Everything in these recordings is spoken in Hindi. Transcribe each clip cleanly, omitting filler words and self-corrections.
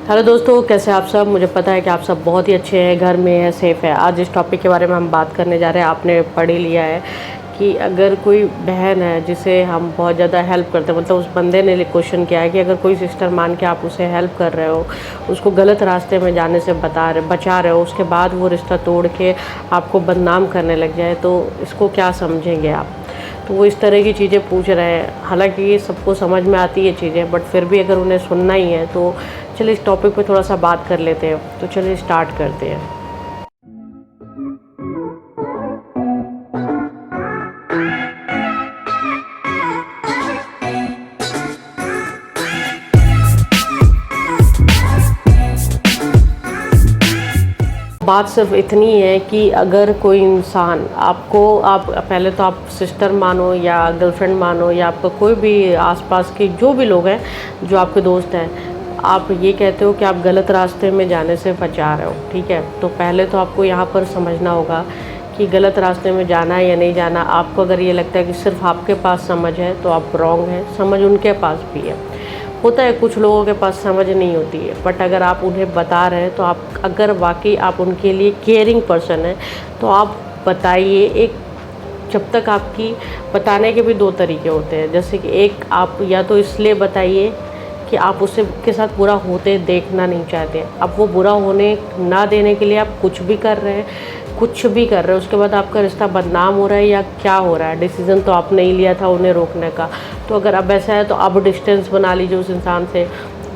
हेलो दोस्तों, कैसे आप सब। मुझे पता है कि आप सब बहुत ही अच्छे हैं, घर में है, सेफ़ है। आज इस टॉपिक के बारे में हम बात करने जा रहे हैं। आपने पढ़ ही लिया है कि अगर कोई बहन है जिसे हम बहुत ज़्यादा हेल्प करते हैं, मतलब उस बंदे ने क्वेश्चन किया है कि अगर कोई सिस्टर मान के आप उसे हेल्प कर रहे हो, उसको गलत रास्ते में जाने से बचा रहे हो, उसके बाद वो रिश्ता तोड़ के आपको बदनाम करने लग जाए, तो इसको क्या समझेंगे आप। तो वो इस तरह की चीज़ें पूछ रहे हैं। हालांकि ये सबको समझ में आती है चीज़ें, बट फिर भी अगर उन्हें सुनना ही है तो चलिए इस टॉपिक पे थोड़ा सा बात कर लेते हैं। तो चलिए स्टार्ट करते हैं। बात सिर्फ इतनी है कि अगर कोई इंसान आपको, आप पहले तो आप सिस्टर मानो या गर्लफ्रेंड मानो या आपका कोई भी आसपास के जो भी लोग हैं जो आपके दोस्त हैं, आप ये कहते हो कि आप गलत रास्ते में जाने से बचा रहे हो, ठीक है। तो पहले तो आपको यहाँ पर समझना होगा कि गलत रास्ते में जाना है या नहीं जाना। आपको अगर ये लगता है कि सिर्फ आपके पास समझ है तो आप रॉन्ग हैं, समझ उनके पास भी है। होता है कुछ लोगों के पास समझ नहीं होती है, बट अगर आप उन्हें बता रहे हैं तो आप, अगर वाकई आप उनके लिए केयरिंग पर्सन हैं तो आप बताइए। एक, जब तक आपकी बताने के भी दो तरीके होते हैं। जैसे कि एक, आप या तो इसलिए बताइए कि आप उससे के साथ बुरा होते देखना नहीं चाहते। अब वो बुरा होने ना देने के लिए आप कुछ भी कर रहे हैं, उसके बाद आपका रिश्ता बदनाम हो रहा है या क्या हो रहा है। डिसीज़न तो आपने ही लिया था उन्हें रोकने का। तो अगर अब ऐसा है तो अब डिस्टेंस बना लीजिए उस इंसान से।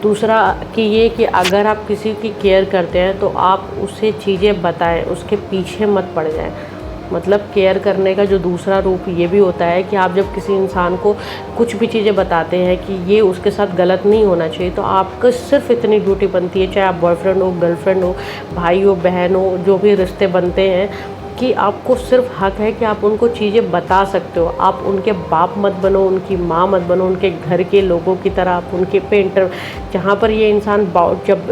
दूसरा कि ये कि अगर आप किसी की केयर करते हैं तो आप उसे चीज़ें बताएं, उसके पीछे मत पड़ जाएं। मतलब केयर करने का जो दूसरा रूप ये भी होता है कि आप जब किसी इंसान को कुछ भी चीज़ें बताते हैं कि ये उसके साथ गलत नहीं होना चाहिए, तो आपको सिर्फ इतनी ड्यूटी बनती है, चाहे आप बॉयफ्रेंड हो, गर्लफ्रेंड हो, भाई हो, बहन हो, जो भी रिश्ते बनते हैं, कि आपको सिर्फ हक है कि आप उनको चीज़ें बता सकते हो। आप उनके बाप मत बनो, उनकी माँ मत बनो, उनके घर के लोगों की तरह आप उनके पे जहाँ पर ये इंसान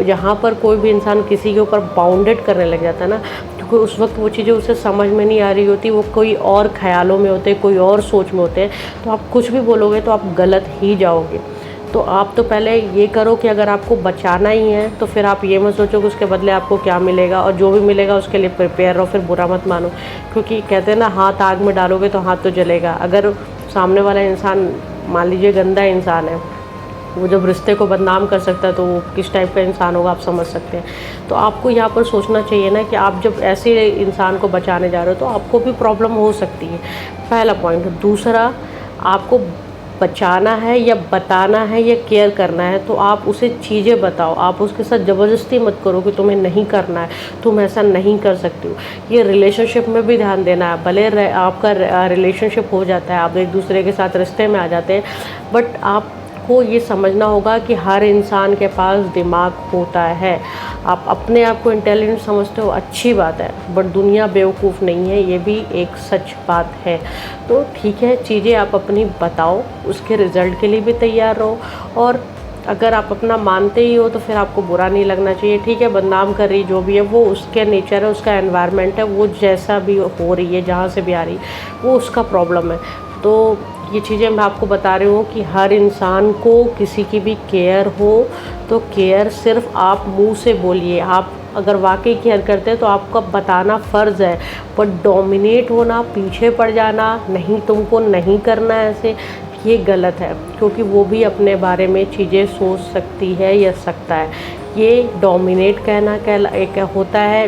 जहाँ पर कोई भी इंसान किसी के ऊपर बाउंडेड करने लग जाता है ना, क्योंकि उस वक्त वो चीज़ें उसे समझ में नहीं आ रही होती, वो कोई और ख्यालों में होते हैं, कोई और सोच में होते हैं, तो आप कुछ भी बोलोगे तो आप गलत ही जाओगे। तो आप तो पहले ये करो कि अगर आपको बचाना ही है तो फिर आप ये मत सोचो कि उसके बदले आपको क्या मिलेगा, और जो भी मिलेगा उसके लिए प्रिपेयर रहो, फिर बुरा मत मानो। क्योंकि कहते हैं ना, हाथ आग में डालोगे तो हाथ तो जलेगा। अगर सामने वाला इंसान मान लीजिए गंदा इंसान है, वो जब रिश्ते को बदनाम कर सकता है तो वो किस टाइप का इंसान होगा आप समझ सकते हैं। तो आपको यहाँ पर सोचना चाहिए ना कि आप जब ऐसे इंसान को बचाने जा रहे हो तो आपको भी प्रॉब्लम हो सकती है, पहला पॉइंट। दूसरा, आपको बचाना है या बताना है या केयर करना है तो आप उसे चीज़ें बताओ। आप उसके साथ ज़बरदस्ती मत करो कि तुम्हें नहीं करना है, तुम ऐसा नहीं कर सकती हो। ये रिलेशनशिप में भी ध्यान देना है। भले आपका रिलेशनशिप हो जाता है, आप एक दूसरे के साथ रिश्ते में आ जाते हैं, बट आपको ये समझना होगा कि हर इंसान के पास दिमाग होता है। आप अपने आप को इंटेलिजेंट समझते हो, अच्छी बात है, बट दुनिया बेवकूफ़ नहीं है, ये भी एक सच बात है। तो ठीक है, चीज़ें आप अपनी बताओ, उसके रिज़ल्ट के लिए भी तैयार रहो। और अगर आप अपना मानते ही हो तो फिर आपको बुरा नहीं लगना चाहिए। ठीक है, बदनाम कर रही जो भी है वो उसके नेचर है, उसका एनवायरनमेंट है, वो जैसा भी हो रही है, जहाँ से भी आ रही वो उसका प्रॉब्लम है। तो ये चीज़ें मैं आपको बता रही हूँ कि हर इंसान को किसी की भी केयर हो तो केयर सिर्फ आप मुंह से बोलिए। आप अगर वाकई केयर करते हैं तो आपका बताना फ़र्ज़ है, पर डोमिनेट होना, पीछे पड़ जाना, नहीं तुमको नहीं करना ऐसे, ये गलत है। क्योंकि वो भी अपने बारे में चीज़ें सोच सकती है या सकता है। ये डोमिनेट एक होता है,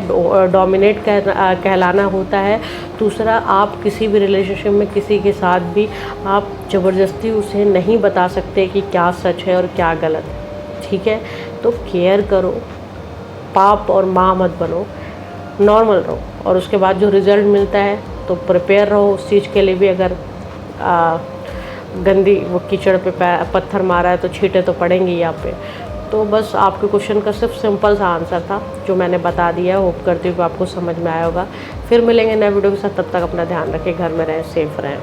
डोमिनेट कहलाना होता है। दूसरा, आप किसी भी रिलेशनशिप में किसी के साथ भी आप ज़बरदस्ती उसे नहीं बता सकते कि क्या सच है और क्या गलत है, ठीक है। तो केयर करो, बाप और माँ मत बनो, नॉर्मल रहो, और उसके बाद जो रिज़ल्ट मिलता है तो प्रिपेयर रहो उस चीज़ के लिए भी। अगर गंदी वो कीचड़ पे पत्थर मारा है तो छींटे तो पड़ेंगे यहाँ पे। तो बस आपके क्वेश्चन का सिर्फ सिंपल सा आंसर था जो मैंने बता दिया। होप करती हूँ कि आपको समझ में आया होगा। फिर मिलेंगे नए वीडियो के साथ, तब तक अपना ध्यान रखें, घर में रहें, सेफ रहें।